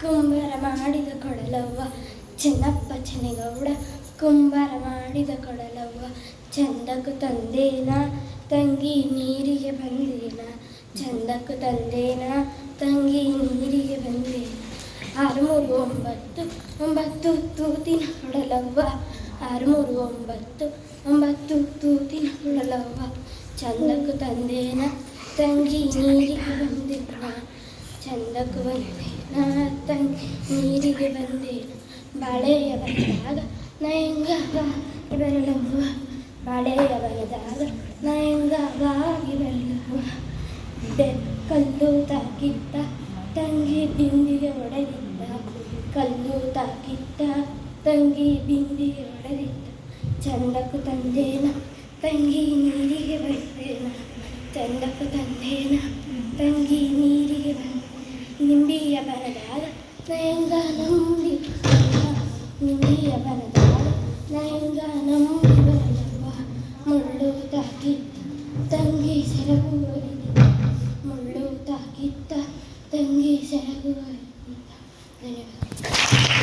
ಕುಂಬಾರ ಮಾಡಿದ ಕೊಡಲವ್ವ ಚೆನ್ನಪ್ಪ ಚೆನ್ನಿಗೌಡ. ಕುಂಬಾರ ಮಾಡಿದ ಕೊಡಲವ್ವ ಚಂದಕ್ಕೂ ತಂದೇನ ತಂಗಿ ನೀರಿಗೆ ಬಂದೇನ. ಚಂದಕ್ಕೂ ತಂದೇನ ತಂಗಿ ನೀರಿಗೆ ಬಂದೇನ. 639 ತೂತಿನ ಕೊಡಲವ್ವ. 639 ತೂತಿನ ಕೊಡಲವ್ವ ಚಂದಕ್ಕೂ ತಂದೇನ ತಂಗಿ ನೀರಿಗೆ ಬಂದೇನ. ಚಂದಕ್ಕೂ ಬಂದೇನ ತಂಗಿ ನೀರಿಗೆ ಬಂದೇನ. ಬಾಳೆಯ ಬರದಾಗ ನಯಂಗವಾಗಿ ಬರಲವ್ವ. ಬಾಳೆಯ ಬರದಾಗ ನಯಂಗವಾಗಿ ಬರಲವ್ವ. ಕಲ್ಲು ತಾಕಿತ್ತ ತಂಗಿ ಬಿಂದಿಗೆ ಒಡೆದಿದ್ದ. ಕಲ್ಲು ತಾಕಿತ್ತ ತಂಗಿ ಬಿಂದಿಗೆ ಒಡೆದಿದ್ದ. ಚಂದಕ್ಕೂ ತಂದೇನ ತಂಗಿ ನೀರಿಗೆ ಬಂದೇನ. ಚಂದಕ್ಕೂ ತಂದೇನ ತಂಗಿ ನೀರಿಗೆ ಬಂದ. ನಿಂಬಿಯ ಬರದಾಗ ನಯಂಗ ನಂಬಿ ನಿಂಬಿಯ ಬರದಾಗ ನಯಂಗ ನಂಬಿ ಬರಲವ್ವ. ಮುಳ್ಳು ತಾಕಿತ್ತ ತಂಗಿ ಸೆರಗು ಒಡೆದಿದ್ದ. ಮುಳ್ಳು ತಾಕಿತ್ತ ತಂಗಿ ಸೆರಗು ಒಡೆದಿದ್ದ. ಧನ್ಯವಾದ.